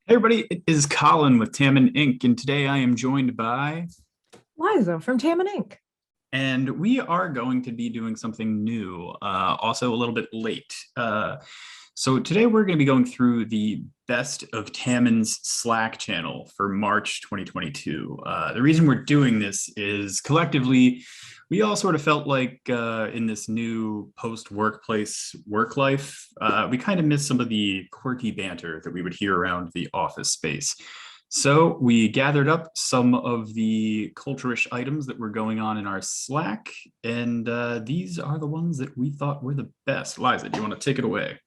Hey everybody, it is Collin with Tamman Inc. And today I am joined by, Liza from Tamman Inc. and we are going to be doing something new, also a little bit late. So today we're going to be going through the best of Tamman's Slack channel for March 2022. The reason we're doing this is collectively, we all sort of felt like in this new post-workplace work life, we kind of missed some of the quirky banter that we would hear around the office space. So we gathered up some of the culture-ish items that were going on in our Slack, and these are the ones that we thought were the best. Liza, do you want to take it away?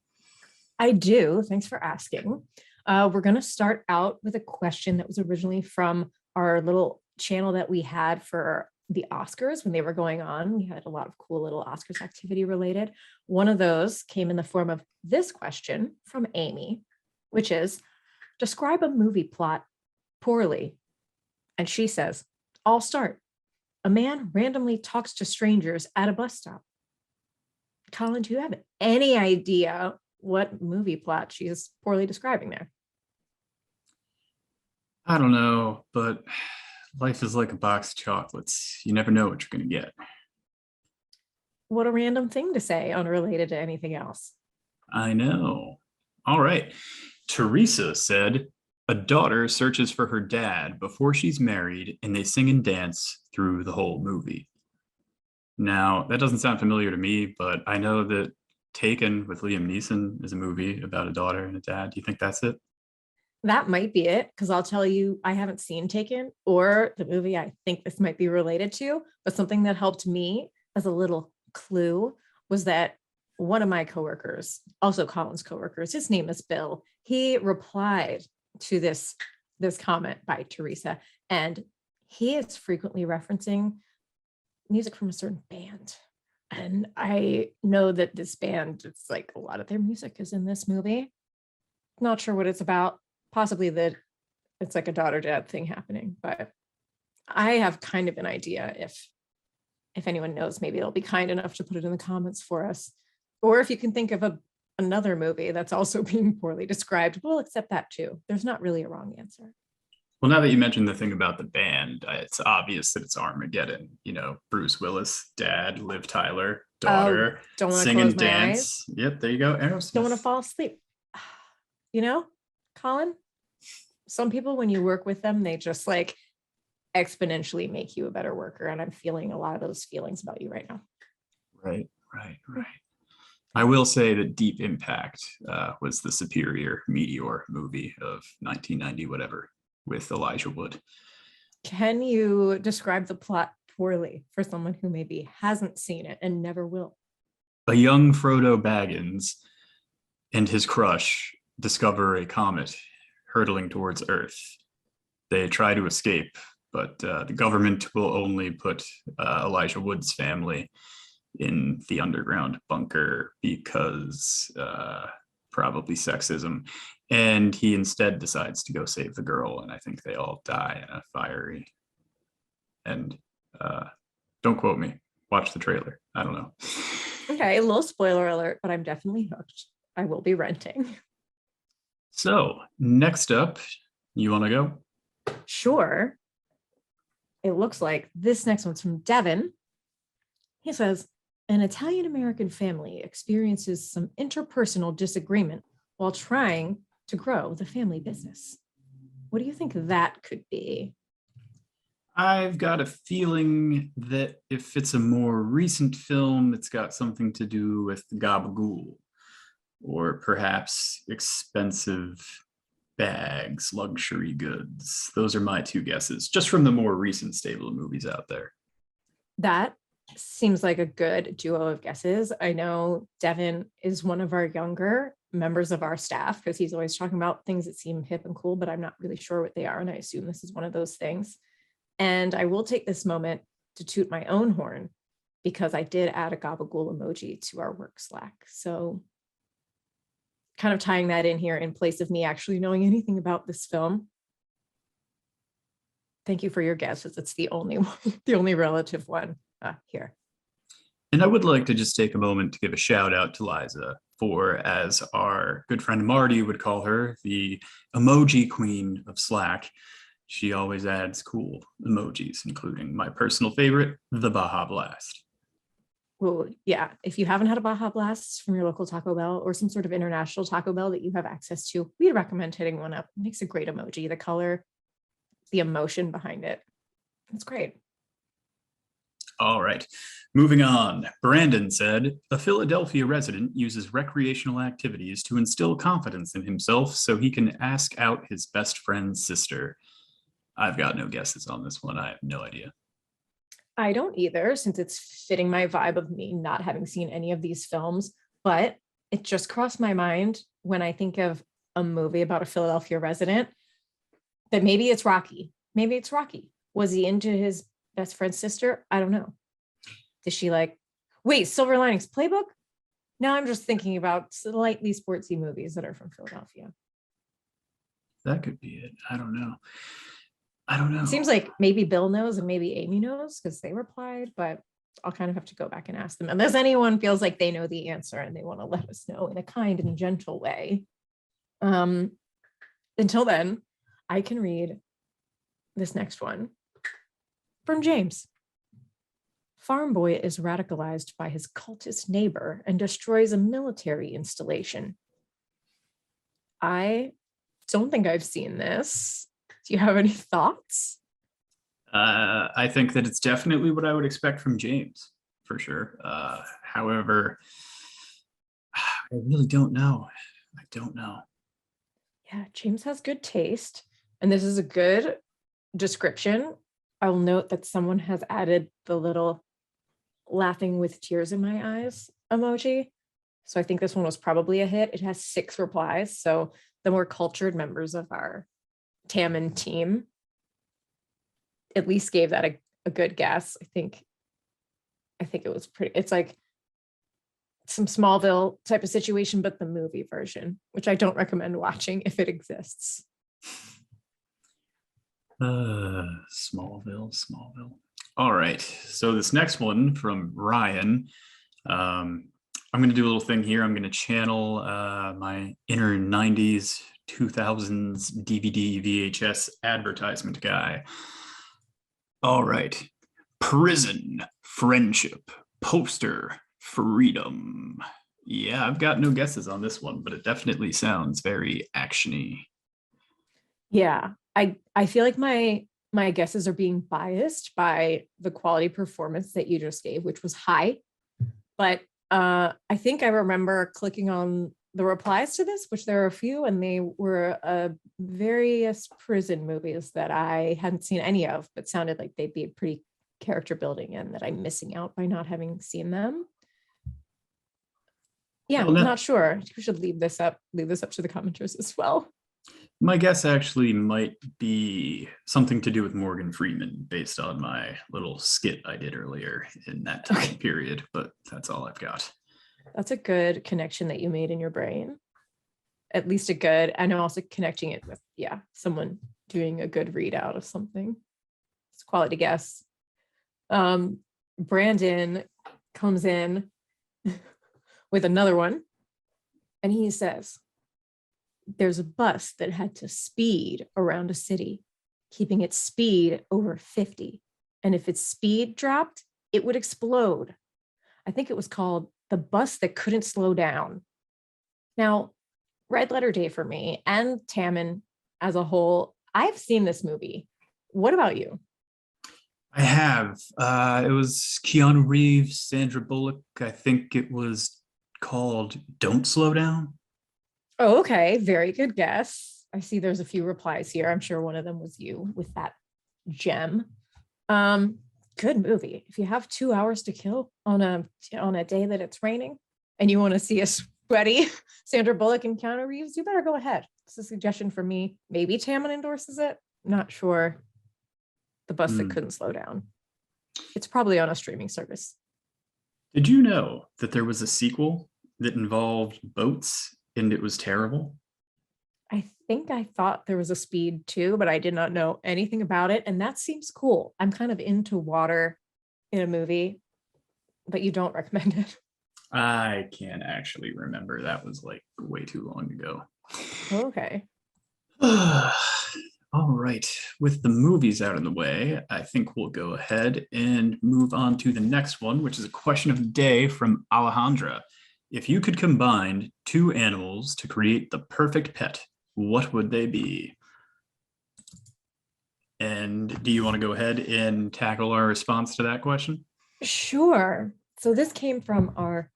I do. Thanks for asking. We're going to start out with a question that was originally from our little channel that we had for the Oscars when they were going on. We had a lot of cool little Oscars activity related. One of those came in the form of this question from Amy, which is, describe a movie plot poorly. And she says, I'll start. A man randomly talks to strangers at a bus stop. Collin, do you have any idea what movie plot she is poorly describing there? I don't know, but life is like a box of chocolates. You never know what you're going to get. What a random thing to say, unrelated to anything else. I know. All right. Teresa said, a daughter searches for her dad before she's married, and they sing and dance through the whole movie. Now, that doesn't sound familiar to me, but I know that Taken with Liam Neeson is a movie about a daughter and a dad. Do you think that's it? That might be it, because I'll tell you, I haven't seen Taken or the movie I think this might be related to, but something that helped me as a little clue was that one of my coworkers, also Collin's coworkers, his name is Bill, he replied to this comment by Teresa, and he is frequently referencing music from a certain band. And I know that this band, it's like a lot of their music is in this movie. Not sure what it's about. Possibly that it's like a daughter-dad thing happening, but I have kind of an idea. If anyone knows, maybe they'll be kind enough to put it in the comments for us. Or if you can think of another movie that's also being poorly described, we'll accept that too. There's not really a wrong answer. Well, now that you mentioned the thing about the band, it's obvious that it's Armageddon. You know, Bruce Willis, dad, Liv Tyler, Oh, daughter, don't want to sing close and my eyes. dance. Yep, there you go. Don't want to Aerosmith. fall asleep. You know, Collin, some people, when you work with them, they just like exponentially make you a better worker. And I'm feeling a lot of those feelings about you right now. Right, right. I will say that Deep Impact was the superior Meteor movie of 1990, whatever, with Elijah Wood. Can you describe the plot poorly for someone who maybe hasn't seen it and never will? A young Frodo Baggins and his crush discover a comet hurtling towards Earth. They try to escape, but the government will only put Elijah Wood's family in the underground bunker because probably sexism. And he instead decides to go save the girl. And I think they all die in a fiery end. Don't quote me. Watch the trailer. I don't know. Okay, a little spoiler alert, but I'm definitely hooked. I will be renting. So next up, you want to go? Sure. It looks like this next one's from Devin. He says, an Italian-American family experiences some interpersonal disagreement while trying to grow the family business. What do you think that could be? I've got a feeling that if it's a more recent film, it's got something to do with gabagool, or perhaps expensive bags, luxury goods. Those are my two guesses, just from the more recent stable of movies out there. That seems like a good duo of guesses. I know Devin is one of our younger members of our staff because he's always talking about things that seem hip and cool, but I'm not really sure what they are. And I assume this is one of those things. And I will take this moment to toot my own horn because I did add a gabagool emoji to our work Slack. So kind of tying that in here in place of me actually knowing anything about this film. Thank you for your guesses. It's the only one, the only relative one here. And I would like to just take a moment to give a shout out to Liza for, as our good friend Marty would call her, the emoji queen of Slack. She always adds cool emojis, including my personal favorite, the Baja Blast. Well, yeah, if you haven't had a Baja Blast from your local Taco Bell or some sort of international Taco Bell that you have access to, we'd recommend hitting one up. It makes a great emoji. The color, the emotion behind it. It's great. All right, moving on. Brandon said, a Philadelphia resident uses recreational activities to instill confidence in himself so he can ask out his best friend's sister. I've got no guesses on this one. I have no idea. I don't either, since it's fitting my vibe of me not having seen any of these films, but it just crossed my mind when I think of a movie about a Philadelphia resident that maybe it's Rocky. Maybe it's Rocky. Was he into his best friend's sister? I don't know. Is she like, wait, Silver Linings Playbook? Now I'm just thinking about slightly sportsy movies that are from Philadelphia. That could be it. I don't know. I don't know. It seems like maybe Bill knows and maybe Amy knows because they replied, but I'll kind of have to go back and ask them. Unless anyone feels like they know the answer and they want to let us know in a kind and gentle way. Until then, I can read this next one from James. Farm boy is radicalized by his cultist neighbor and destroys a military installation. I don't think I've seen this. Do you have any thoughts? I think that it's definitely what I would expect from James, for sure. However, I really don't know. I don't know. Yeah, James has good taste. And this is a good description. I'll note that someone has added the little laughing with tears in my eyes emoji. So I think this one was probably a hit. It has 6 replies. So the more cultured members of our Tamman team at least gave that a good guess. I think it was pretty, it's like some Smallville type of situation, but the movie version, which I don't recommend watching if it exists. Smallville. All right. So this next one from Ryan, I'm going to do a little thing here. I'm going to channel my inner 90s, 2000s DVD, VHS advertisement guy. All right. Prison, friendship, poster, freedom. Yeah, I've got no guesses on this one, but it definitely sounds very actiony. Yeah, I feel like my guesses are being biased by the quality performance that you just gave, which was high. But I think I remember clicking on the replies to this, which there are a few, and they were various prison movies that I hadn't seen any of, but sounded like they'd be pretty character building and that I'm missing out by not having seen them. Yeah, well, I'm not sure. We should leave this up to the commenters as well. My guess actually might be something to do with Morgan Freeman based on my little skit I did earlier in that time period, but that's all I've got. That's a good connection that you made in your brain. At least a good, and I'm also connecting it with, someone doing a good readout of something. It's a quality guess. Brandon comes in with another one, and he says, there's a bus that had to speed around a city, keeping its speed over 50. And if its speed dropped, it would explode. I think it was called The Bus That Couldn't Slow Down. Now, red letter day for me and Tamman as a whole. I've seen this movie. What about you? I have. It was Keanu Reeves, Sandra Bullock. I think it was called Don't Slow Down. Oh, okay. Very good guess. I see there's a few replies here. I'm sure one of them was you with that gem. Good movie. If you have 2 hours to kill on a day that it's raining and you want to see a sweaty Sandra Bullock and Keanu Reeves, you better go ahead. It's a suggestion from me. Maybe Tamman endorses it. Not sure. The Bus That Couldn't Slow Down. It's probably on a streaming service. Did you know that there was a sequel that involved boats and it was terrible? I think I thought there was a Speed too, but I did not know anything about it. And that seems cool. I'm kind of into water in a movie, but you don't recommend it. I can't actually remember. That was like way too long ago. Okay. All right. With the movies out of the way, I think we'll go ahead and move on to the next one, which is a question of the day from Alejandra. If you could combine two animals to create the perfect pet, what would they be? And do you want to go ahead and tackle our response to that question? Sure. So this came from our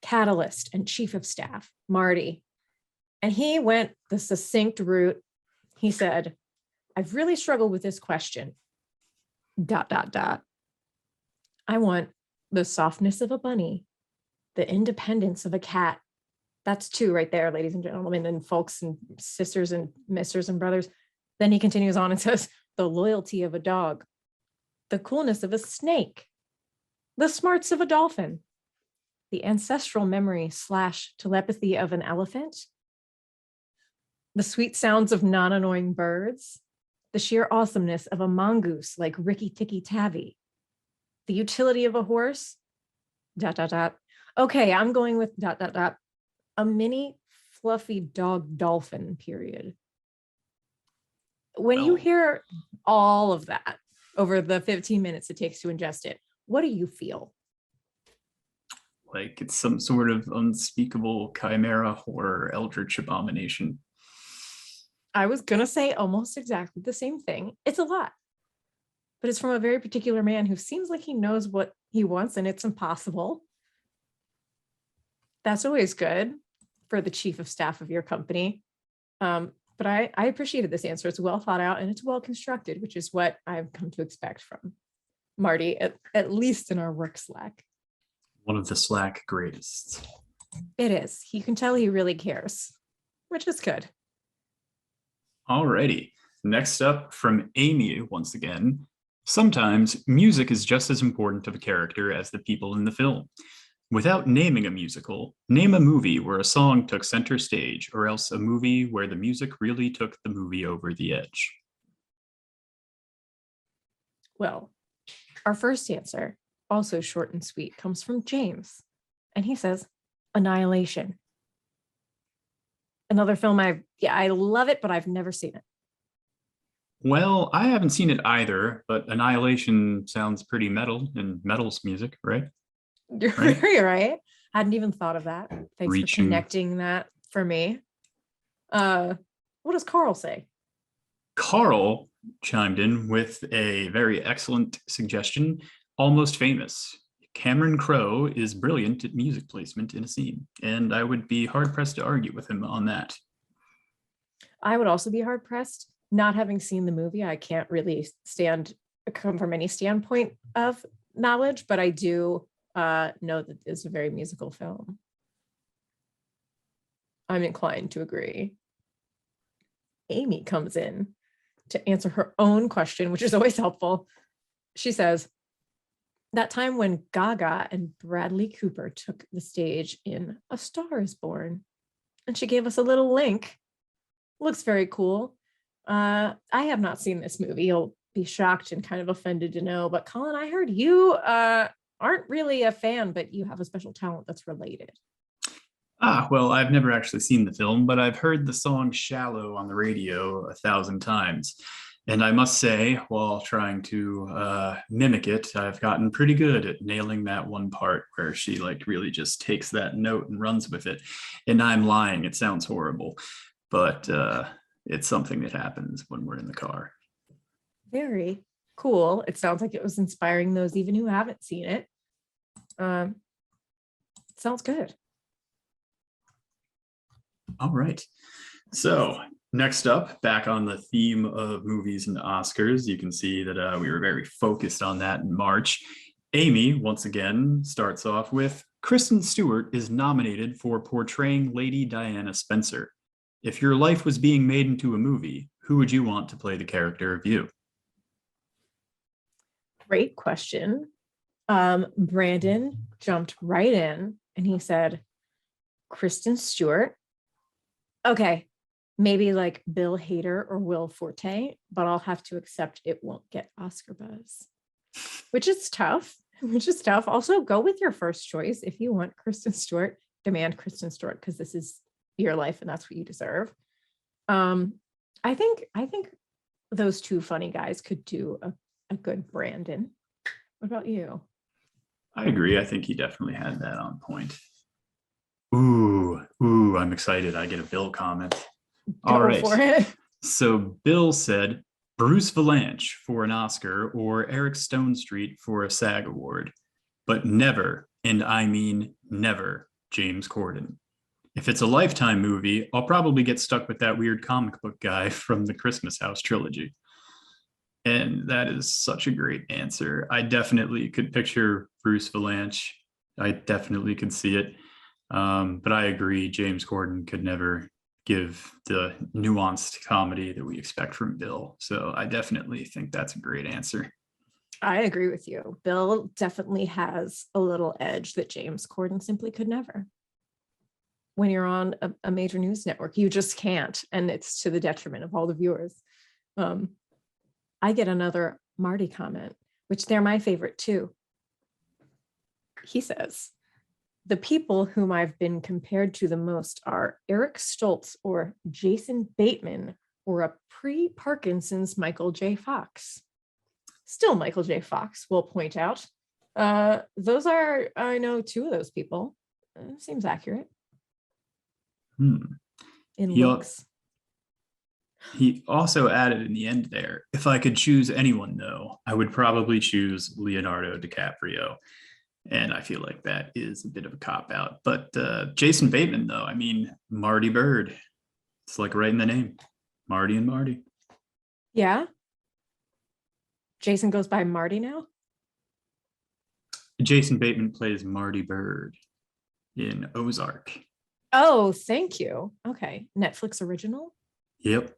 catalyst and chief of staff, Marty. And he went the succinct route. He said, I've really struggled with this question. ... I want the softness of a bunny, the independence of a cat. That's two right there, ladies and gentlemen, and folks and sisters and misters and brothers. Then he continues on and says, the loyalty of a dog, the coolness of a snake, the smarts of a dolphin, the ancestral memory / telepathy of an elephant, the sweet sounds of non-annoying birds, the sheer awesomeness of a mongoose like Ricky Tikki Tavi, the utility of a horse, ... Okay, I'm going with ... a mini fluffy dog dolphin, period. When you Well, hear all of that over the 15 minutes it takes to ingest it, what do you feel? like it's some sort of unspeakable chimera horror eldritch abomination. I was going to say almost exactly the same thing. It's a lot, but it's from a very particular man who seems like he knows what he wants and it's impossible. That's always good for the chief of staff of your company. But I appreciated this answer. It's well thought out and it's well constructed, which is what I've come to expect from Marty, at least in our work Slack. One of the Slack greatest. It is. You can tell he really cares, which is good. Alrighty. Next up from Amy once again. Sometimes music is just as important of a character as the people in the film. Without naming a musical, name a movie where a song took center stage, or else a movie where the music really took the movie over the edge. Well, our first answer, also short and sweet, comes from James. And he says, Annihilation. Another film I love it, but I've never seen it. Well, I haven't seen it either, but Annihilation sounds pretty metal, and metal's music, right? You're Right? very right. Hadn't even thought of that. Thanks for Reaching. connecting that for me. What does Carl say? Carl chimed in with a very excellent suggestion, Almost Famous. Cameron Crowe is brilliant at music placement in a scene, and I would be hard pressed to argue with him on that. I would also be hard pressed. Not having seen the movie, I can't really come from any standpoint of knowledge, but I do know that it's a very musical film. I'm inclined to agree. Amy comes in to answer her own question, which is always helpful. She says, that time when Gaga and Bradley Cooper took the stage in A Star is Born. And she gave us a little link. Looks very cool. I have not seen this movie. You'll be shocked and kind of offended to know, but Collin, I heard you aren't really a fan, but you have a special talent that's related. Well, I've never actually seen the film, but I've heard the song Shallow on the radio 1,000 times. And I must say, while trying to mimic it, I've gotten pretty good at nailing that one part where she like really just takes that note and runs with it. And I'm lying, it sounds horrible, but it's something that happens when we're in the car. Very cool. It sounds like it was inspiring those even who haven't seen it. Sounds good. All right. So next up, back on the theme of movies and Oscars, you can see that we were very focused on that in March. Amy, once again, starts off with, Kristen Stewart is nominated for portraying Lady Diana Spencer. If your life was being made into a movie, who would you want to play the character of you? Great question. Brandon jumped right in and he said, Kristen Stewart. Okay, maybe like Bill Hader or Will Forte, but I'll have to accept it won't get Oscar buzz, which is tough. which is tough. Also, go with your first choice. If you want Kristen Stewart, demand Kristen Stewart because this is your life and that's what you deserve. I think those two funny guys could do a good Brandon. What about you? I agree. I think he definitely had that on point. Ooh, I'm excited. I get a Bill comment. All Go right. for it. So Bill said Bruce Valanche for an Oscar or Eric Stone Street for a SAG award, but never, and I mean never, James Corden. If it's a Lifetime movie, I'll probably get stuck with that weird comic book guy from the Christmas House trilogy. And that is such a great answer. I definitely could picture Bruce Valanche. I definitely could see it. But I agree, James Corden could never give the nuanced comedy that we expect from Bill. So I definitely think that's a great answer. I agree with you. Bill definitely has a little edge that James Corden simply could never. When you're on a major news network, you just can't. And it's to the detriment of all the viewers. I get another Marty comment, which they're my favorite too. He says, the people whom I've been compared to the most are Eric Stoltz or Jason Bateman or a pre-Parkinson's Michael J. Fox. Still Michael J. Fox, we'll point out. Those are, I know, two of those people. Seems accurate. In looks. He also added in the end there, if I could choose anyone, though, I would probably choose Leonardo DiCaprio. And I feel like that is a bit of a cop-out. But Jason Bateman, though, I mean, Marty Bird. It's like right in the name. Marty and Marty. Yeah. Jason goes by Marty now? Jason Bateman plays Marty Bird in Ozark. Oh, thank you. Okay. Netflix original? Yep.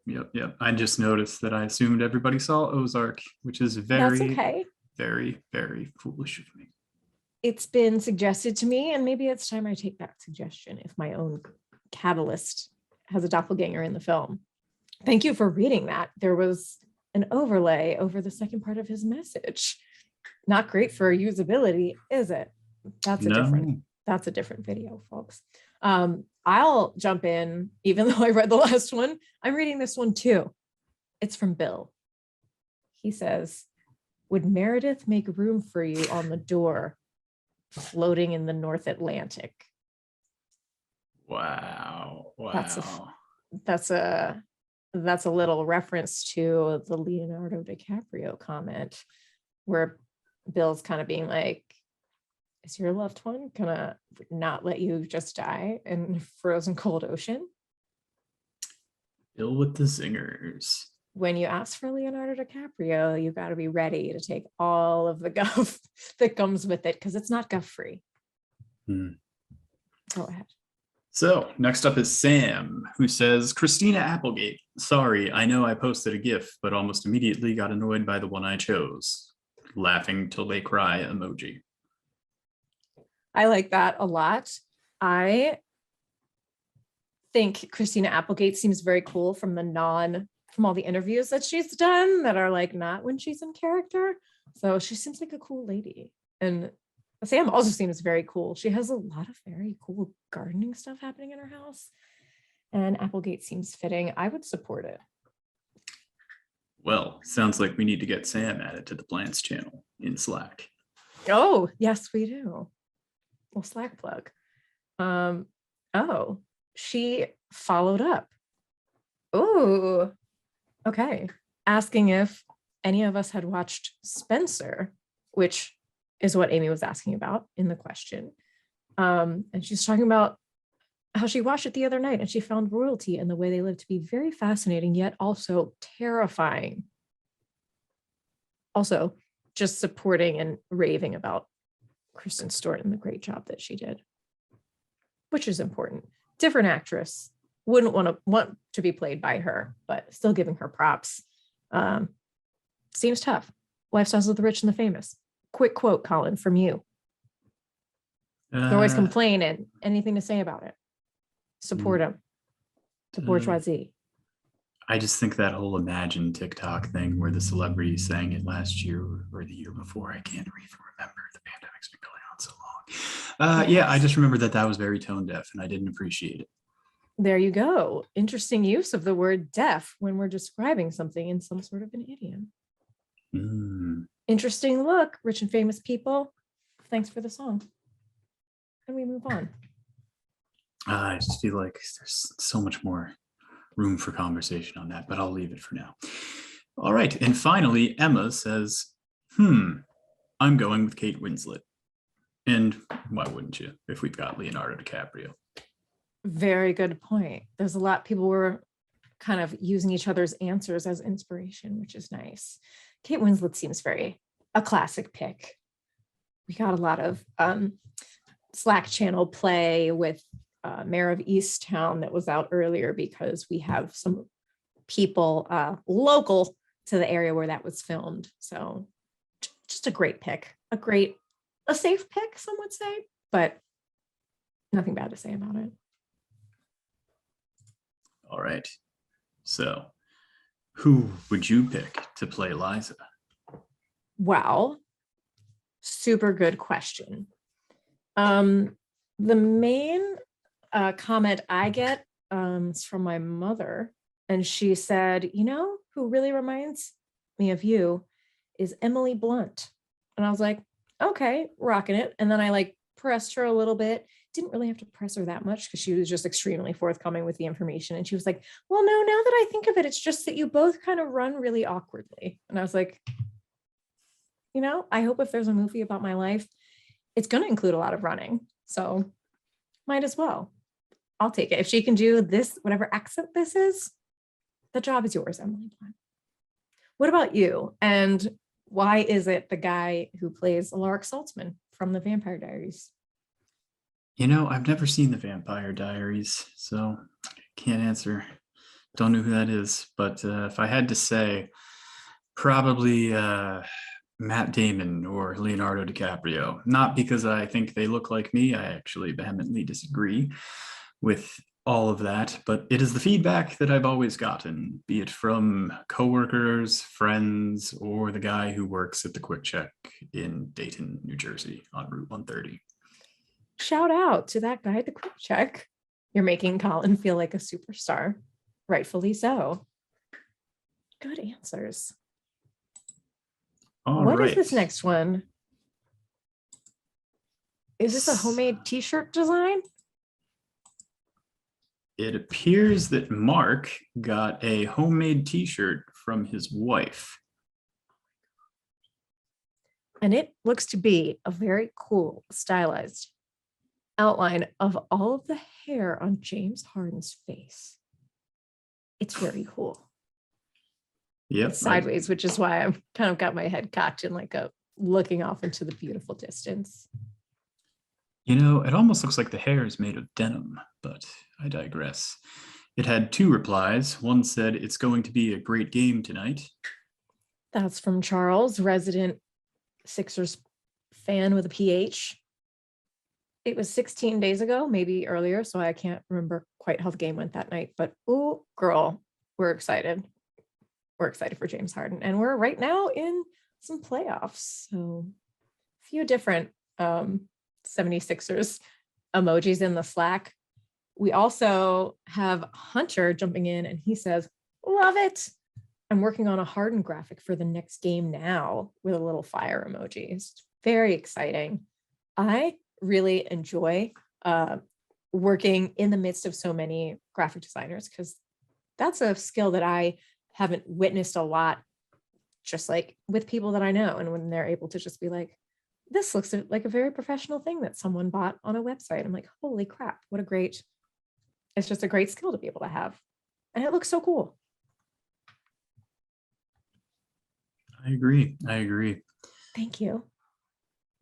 I just noticed that I assumed everybody saw Ozark, which is That's okay. very, very foolish of me. It's been suggested to me, and maybe it's time I take that suggestion if my own catalyst has a doppelganger in the film. Thank you for reading that. There was an overlay over the second part of his message. Not great for usability, is it? That's a different video, folks. I'll jump in, even though I read the last one. I'm reading this one too. It's from Bill. He says, would Meredith make room for you on the door floating in the North Atlantic? Wow. That's a little reference to the Leonardo DiCaprio comment where Bill's kind of being like, is your loved one gonna not let you just die in frozen cold ocean? Bill with the zingers. When you ask for Leonardo DiCaprio, you got to be ready to take all of the guff that comes with it because it's not guff free. Go ahead. So next up is Sam, who says, Christina Applegate. Sorry, I know I posted a GIF, but almost immediately got annoyed by the one I chose. Laughing till they cry emoji. I like that a lot. I think Christina Applegate seems very cool from all the interviews that she's done that are like not when she's in character. So she seems like a cool lady. And Sam also seems very cool. She has a lot of very cool gardening stuff happening in her house. And Applegate seems fitting. I would support it. Well, sounds like we need to get Sam added to the plants channel in Slack. Oh, yes, we do. Well, Slack plug. She followed up. Oh, okay. Asking if any of us had watched Spencer, which is what Amy was asking about in the question. And she's talking about how she watched it the other night and she found royalty and the way they live to be very fascinating, yet also terrifying. Also, just supporting and raving about Kristen Stewart and the great job that she did, which is important. Different actress, wouldn't want to be played by her, but still giving her props. Seems tough. Lifestyles of the rich and the famous. Quick quote, Collin, from you. You always complain and anything to say about it. Support him. The bourgeoisie. I just think that whole Imagine TikTok thing where the celebrity sang it last year or the year before, I can't even remember the Yeah, I Yes. just remember that that was very tone deaf and I didn't appreciate it. There you go. Interesting use of the word deaf when we're describing something in some sort of an idiom. Mm. Interesting look, rich and famous people. Thanks for the song. And we move on. I just feel like there's so much more room for conversation on that, but I'll leave it for now. All right. And finally, Emma says, I'm going with Kate Winslet. And why wouldn't you if we've got Leonardo DiCaprio? Very good point. There's a lot people were kind of using each other's answers as inspiration, which is nice. Kate Winslet seems very a classic pick. We got a lot of Slack channel play with Mayor of Easttown that was out earlier because we have some people local to the area where that was filmed. So just a great pick, a safe pick, some would say, but nothing bad to say about it. All right. So, who would you pick to play Liza? Wow. Super good question. The main comment I get is from my mother, and she said, you know, who really reminds me of you is Emily Blunt. And I was like, okay, rocking it. And then I like pressed her a little bit. Didn't really have to press her that much because she was just extremely forthcoming with the information. And she was like, well, no, now that I think of it, it's just that you both kind of run really awkwardly. And I was like, you know, I hope if there's a movie about my life, it's going to include a lot of running. So might as well. I'll take it. If she can do this, whatever accent this is, the job is yours, Emily Blunt. What about you? And why is it the guy who plays Alaric Saltzman from the Vampire Diaries? You know, I've never seen the Vampire Diaries, so can't answer. Don't know who that is. But if I had to say, probably Matt Damon or Leonardo DiCaprio. Not because I think they look like me. I actually vehemently disagree with all of that, but it is the feedback that I've always gotten, be it from coworkers, friends, or the guy who works at the Quick Check in Dayton, New Jersey on Route 130. Shout out to that guy at the Quick Check. You're making Collin feel like a superstar. Rightfully so. Good answers. All What is right. this next one? Is this a homemade t-shirt design? It appears that Mark got a homemade t-shirt from his wife. And it looks to be a very cool, stylized outline of all of the hair on James Harden's face. It's very cool. Yep. It's sideways, which is why I've kind of got my head cocked in like a looking off into the beautiful distance. You know, it almost looks like the hair is made of denim, but I digress. It had two replies. One said, "It's going to be a great game tonight." That's from Charles, resident Sixers fan with a PH. It was 16 days ago, maybe earlier, so I can't remember quite how the game went that night. But oh, girl, we're excited. We're excited for James Harden. And we're right now in some playoffs. So a few different 76ers emojis in the Slack. We also have Hunter jumping in and he says, love it. I'm working on a Harden graphic for the next game now with a little fire emoji. It's very exciting. I really enjoy working in the midst of so many graphic designers because that's a skill that I haven't witnessed a lot, just like with people that I know. And when they're able to just be like, this looks like a very professional thing that someone bought on a website. I'm like, holy crap, what a great, it's just a great skill to be able to have. And it looks so cool. I agree. Thank you.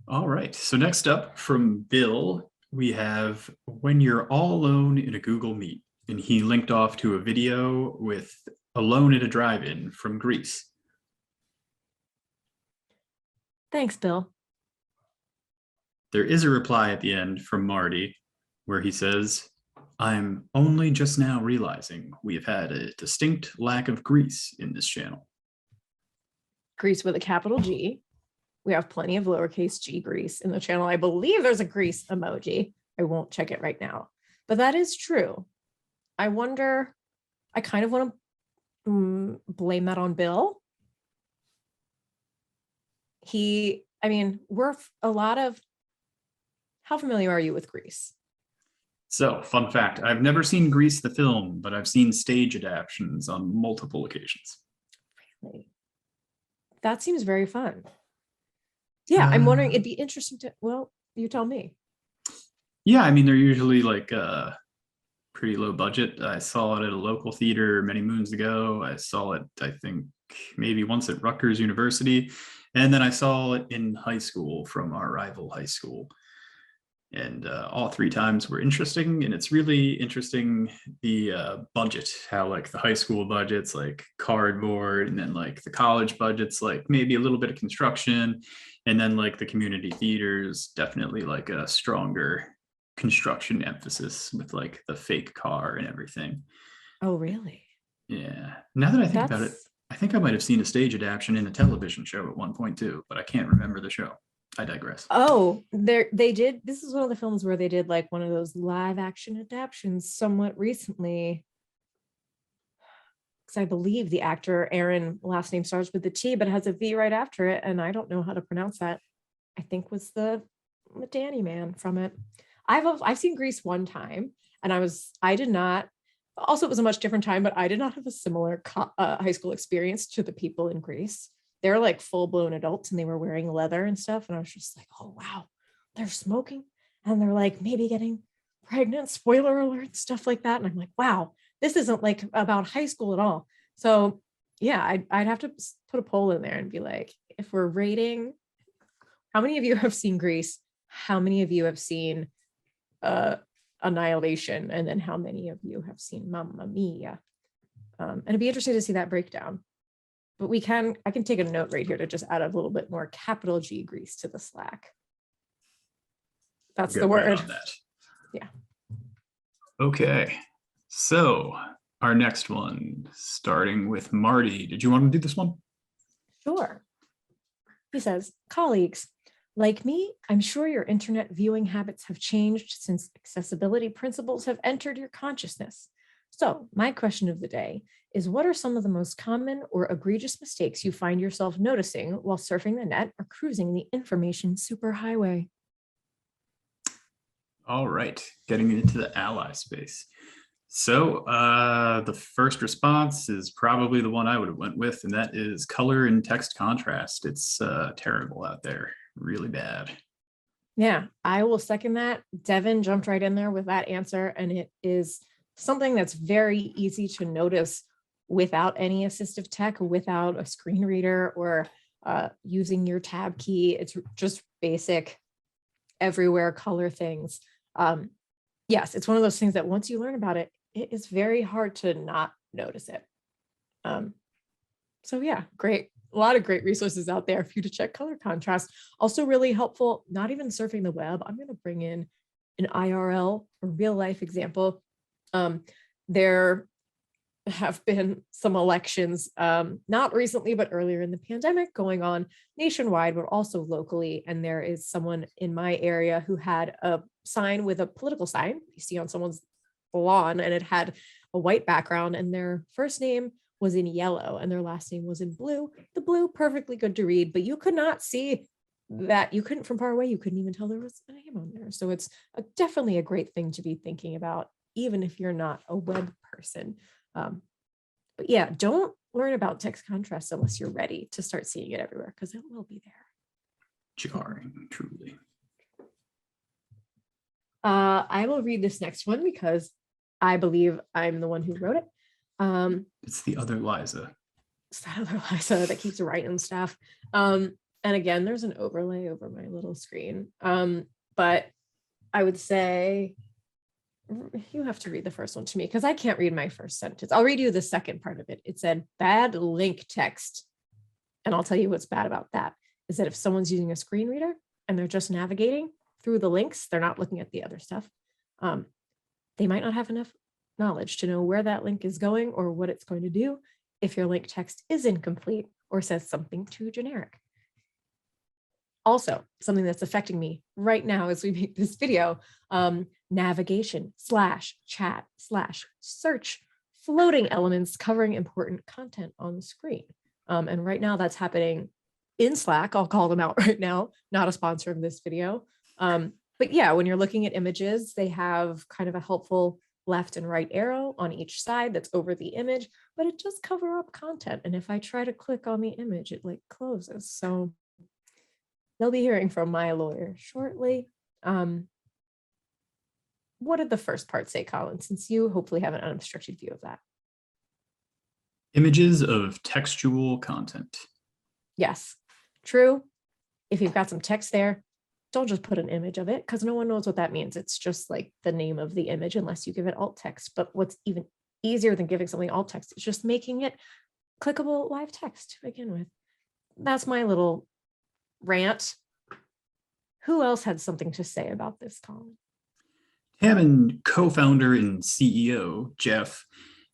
All right. So next up from Bill, we have when you're all alone in a Google Meet, and he linked off to a video with Alone at a Drive-In from Greece. Thanks, Bill. There is a reply at the end from Marty where he says, I'm only just now realizing we have had a distinct lack of Greece in this channel. Grease with a capital G. We have plenty of lowercase g Greece in the channel. I believe there's a Greece emoji. I won't check it right now, but that is true. I wonder, I kind of want to blame that on Bill. We're a lot of, how familiar are you with Greece? So, fun fact, I've never seen Grease the film, but I've seen stage adaptations on multiple occasions. Really? That seems very fun. Yeah, I'm wondering, it'd be interesting to, well, you tell me. Yeah, I mean, they're usually like pretty low budget. I saw it at a local theater many moons ago. I saw it, I think, maybe once at Rutgers University. And then I saw it in high school from our rival high school. And all three times were interesting. And it's really interesting the budget, how like the high school budget's like cardboard, and then like the college budget's like maybe a little bit of construction. And then like the community theaters, definitely like a stronger construction emphasis with like the fake car and everything. Oh, really? Yeah. Now that I think about it, That's, I think I might have seen a stage adaptation in a television show at one point too, but I can't remember the show. I digress. oh, they did. This is one of the films where they did like one of those live action adaptations somewhat recently. Because I believe the actor Aaron, last name starts with the T, but has a V right after it. And I don't know how to pronounce that. I think was the Danny man from it. I've seen Grease one time, and I did not. Also, it was a much different time, but I did not have a similar high school experience to the people in Greece. They're like full blown adults, and they were wearing leather and stuff. And I was just like, oh wow, they're smoking, and they're like maybe getting pregnant. Spoiler alert, stuff like that. And I'm like, wow, this isn't like about high school at all. So yeah, I'd have to put a poll in there and be like, if we're rating, how many of you have seen Grease? How many of you have seen Annihilation, and then how many of you have seen Mamma Mia? And it'd be interesting to see that breakdown. But I can take a note right here to just add a little bit more capital G Grease to the Slack. That's the word. Right on that. Yeah. Okay. So our next one, starting with Marty. Did you want to do this one? Sure. He says, colleagues, like me, I'm sure your internet viewing habits have changed since accessibility principles have entered your consciousness. So my question of the day is, what are some of the most common or egregious mistakes you find yourself noticing while surfing the net or cruising the information superhighway? All right, getting into the ally space. So the first response is probably the one I would have went with, and that is color and text contrast. It's terrible out there, really bad. Yeah, I will second that. Devin jumped right in there with that answer, and it is something that's very easy to notice without any assistive tech, without a screen reader or using your tab key. It's just basic everywhere color things. Yes, it's one of those things that once you learn about it, it is very hard to not notice it. So yeah, great. A lot of great resources out there for you to check color contrast. Also really helpful, not even surfing the web. I'm going to bring in an IRL or real life example. There have been some elections, not recently, but earlier in the pandemic going on nationwide, but also locally. And there is someone in my area who had a sign with a political sign you see on someone's lawn, and it had a white background, and their first name was in yellow and their last name was in blue. The blue, perfectly good to read, but you could not see that. You couldn't, from far away, you couldn't even tell there was a name on there. So it's definitely a great thing to be thinking about, even if you're not a web person. But yeah, don't learn about text contrast unless you're ready to start seeing it everywhere, because it will be there. Jarring, truly. I will read this next one because I believe I'm the one who wrote it. It's the other Liza. It's that other Liza that keeps writing stuff. And again, there's an overlay over my little screen. But I would say you have to read the first one to me because I can't read my first sentence. I'll read you the second part of it. It said bad link text. And I'll tell you what's bad about that is that if someone's using a screen reader and they're just navigating through the links, they're not looking at the other stuff. They might not have enough knowledge to know where that link is going or what it's going to do if your link text is incomplete or says something too generic. Also, something that's affecting me right now as we make this video, navigation / chat / search, floating elements covering important content on the screen. And right now that's happening in Slack. I'll call them out right now, not a sponsor of this video. But yeah, when you're looking at images, they have kind of a helpful left and right arrow on each side that's over the image, but it does cover up content. And if I try to click on the image, it like closes. So they'll be hearing from my lawyer shortly. What did the first part say, Collin, since you hopefully have an unobstructed view of that? Images of textual content. Yes, true. If you've got some text there, don't just put an image of it because no one knows what that means. It's just like the name of the image unless you give it alt text. But what's even easier than giving something alt text is just making it clickable live text to begin with. That's my little rant. Who else had something to say about this, Collin? Tamman co-founder and CEO, Jeff,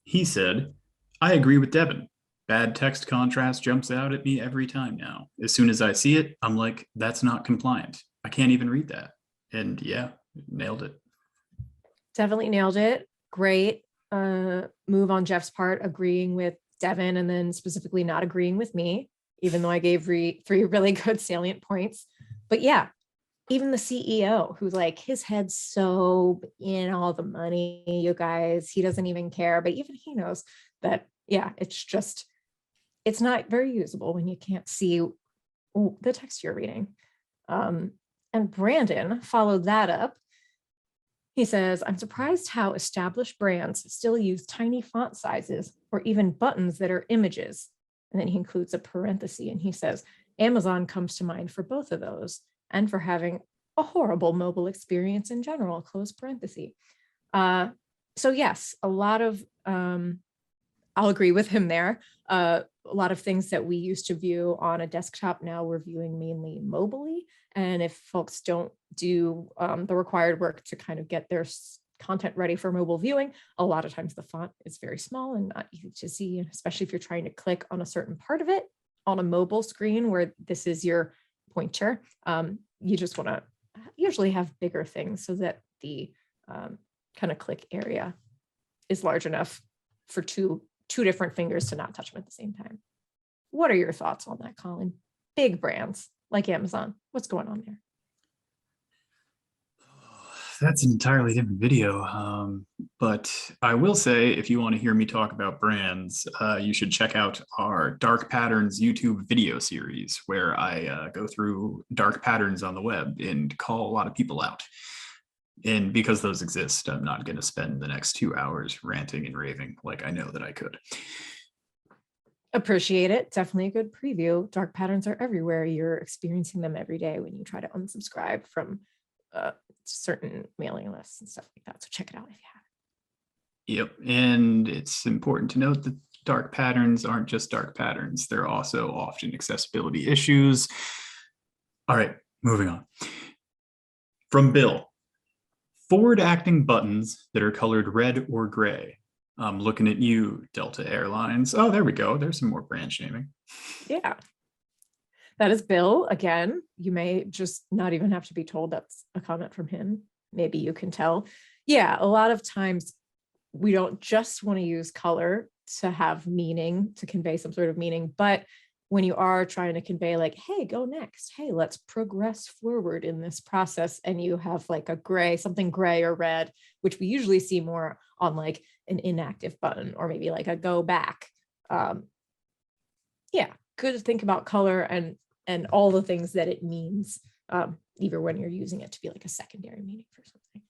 he said, I agree with Devin. Bad text contrast jumps out at me every time now. As soon as I see it, I'm like, that's not compliant. I can't even read that. And yeah, nailed it. Definitely nailed it. Great move on Jeff's part, agreeing with Devin and then specifically not agreeing with me, even though I gave three really good salient points. But yeah, even the CEO, who's like, his head's so in all the money, you guys, he doesn't even care. But even he knows that, yeah, it's not very usable when you can't see the text you're reading. And Brandon followed that up. He says, I'm surprised how established brands still use tiny font sizes or even buttons that are images. And then he includes a parenthesis and he says, Amazon comes to mind for both of those and for having a horrible mobile experience in general, close parenthesis. So yes, a lot of, I'll agree with him there. A lot of things that we used to view on a desktop now we're viewing mainly mobily. And if folks don't do the required work to kind of get their content ready for mobile viewing, a lot of times the font is very small and not easy to see, especially if you're trying to click on a certain part of it on a mobile screen where this is your pointer. You just want to usually have bigger things so that the kind of click area is large enough for two different fingers to not touch them at the same time. What are your thoughts on that, Collin? Big brands like Amazon, what's going on there? That's an entirely different video. But I will say, if you want to hear me talk about brands, you should check out our Dark Patterns YouTube video series, where I go through dark patterns on the web and call a lot of people out. And because those exist, I'm not going to spend the next 2 hours ranting and raving like I know that I could. Appreciate it. Definitely a good preview. Dark patterns are everywhere. You're experiencing them every day when you try to unsubscribe from certain mailing lists and stuff like that. So check it out if you have. Yep. And it's important to note that dark patterns aren't just dark patterns. They're also often accessibility issues. All right, moving on. From Bill. Forward acting buttons that are colored red or gray. I'm looking at you, Delta Airlines. Oh, there we go. There's some more brand naming. Yeah. That is Bill. Again, you may just not even have to be told that's a comment from him. Maybe you can tell. Yeah, a lot of times we don't just want to use color to have meaning, to convey some sort of meaning, but when you are trying to convey like, hey, go next, hey, let's progress forward in this process, and you have like a gray, something gray or red, which we usually see more on like an inactive button or maybe like a go back. Yeah, good to think about color and all the things that it means, even when you're using it to be like a secondary meaning for something.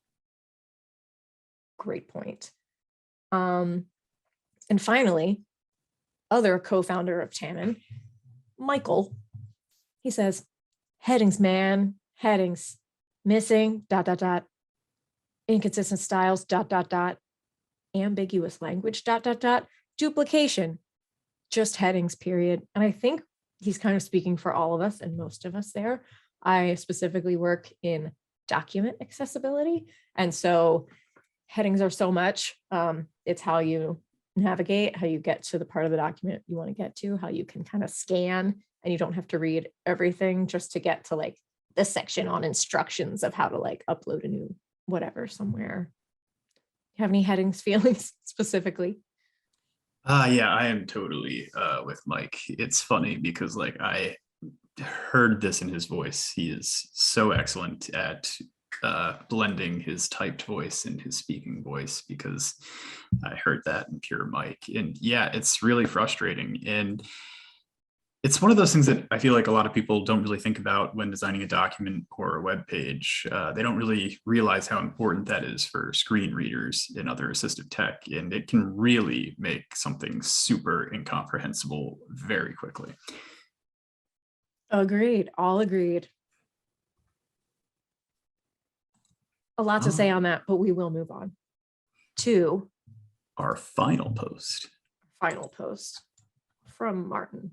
Great point. And finally, other co-founder of Tamman, Michael, he says, headings, man, headings, missing, ... inconsistent styles, ... ambiguous language, ... duplication, just headings, period. And I think he's kind of speaking for all of us and most of us there. I specifically work in document accessibility. And so headings are so much, it's how you navigate, how you get to the part of the document you want to get to, how you can kind of scan and you don't have to read everything just to get to like the section on instructions of how to like upload a new whatever somewhere. You have any headings, feelings specifically? Yeah, I am totally with Mike. It's funny because like I heard this in his voice. He is so excellent at blending his typed voice and his speaking voice, because I heard that in pure Mike. And yeah, it's really frustrating. And it's one of those things that I feel like a lot of people don't really think about when designing a document or a web page. They don't really realize how important that is for screen readers and other assistive tech. And it can really make something super incomprehensible very quickly. Agreed. All agreed. A lot to say on that, but we will move on to our final post. Final post from Martin.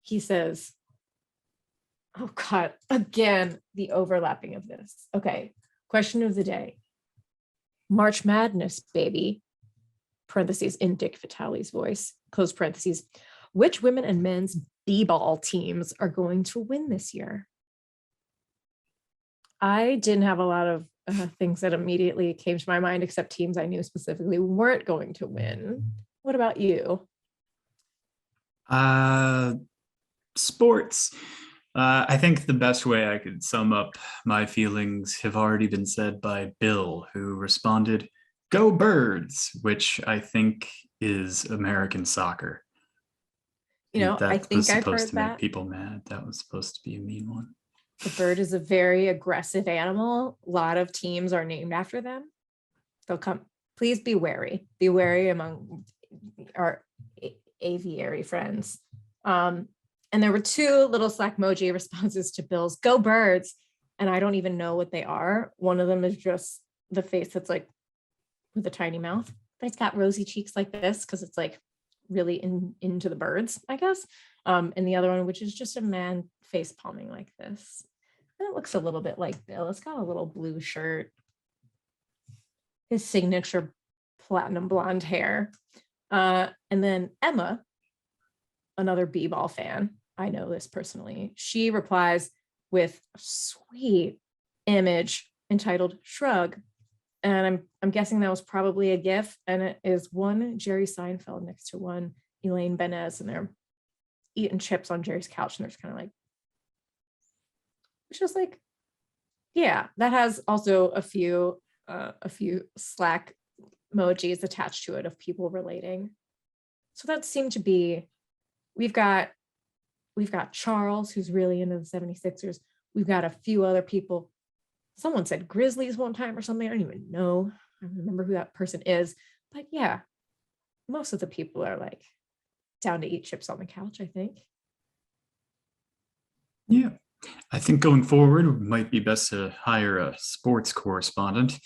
He says, oh God, again, the overlapping of this. Okay, question of the day. March Madness, baby. Parentheses in Dick Vitale's voice, close parentheses. Which women and men's b-ball teams are going to win this year? I didn't have a lot of things that immediately came to my mind, except teams I knew specifically weren't going to win. What about you? Sports. I think the best way I could sum up my feelings have already been said by Bill, who responded, "Go Birds," which I think is American soccer. You know, I think I've heard supposed to that. make people mad. That was supposed to be a mean one. The bird is a very aggressive animal. A lot of teams are named after them. They'll come. Please be wary. Be wary among our aviary friends. And there were two little Slackmoji responses to Bill's "Go Birds," and I don't even know what they are. One of them is just the face that's like with a tiny mouth, but it's got rosy cheeks like this because it's like really into the birds, I guess. And the other one, which is just a man face palming like this. And it looks a little bit like Bill. It's got a little blue shirt, his signature platinum blonde hair. And then Emma, another b-ball fan, I know this personally, she replies with a sweet image entitled "Shrug." And I'm guessing that was probably a GIF, and it is one Jerry Seinfeld next to one Elaine Benez, and they're eating chips on Jerry's couch, and they're just kind of like, it's just like, yeah, that has also a few Slack emojis attached to it of people relating. So that seemed to be, we've got Charles, who's really into the 76ers. We've got a few other people. Someone said Grizzlies one time or something. I don't even know. I don't remember who that person is. But yeah, most of the people are like down to eat chips on the couch, I think. Yeah. I think going forward, it might be best to hire a sports correspondent.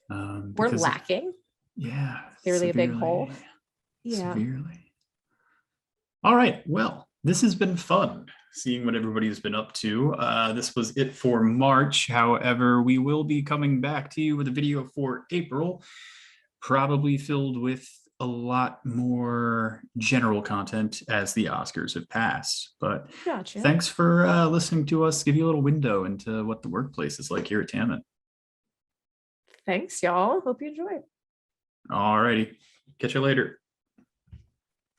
We're lacking. Yeah. Clearly a big hole. Yeah. Severely. All right. Well, this has been fun, seeing what everybody's been up to. This was it for March. However, we will be coming back to you with a video for April, probably filled with a lot more general content as the Oscars have passed. But gotcha. Thanks for listening to us give you a little window into what the workplace is like here at Tamman. Thanks, y'all. Hope you enjoyed. All righty. Catch you later.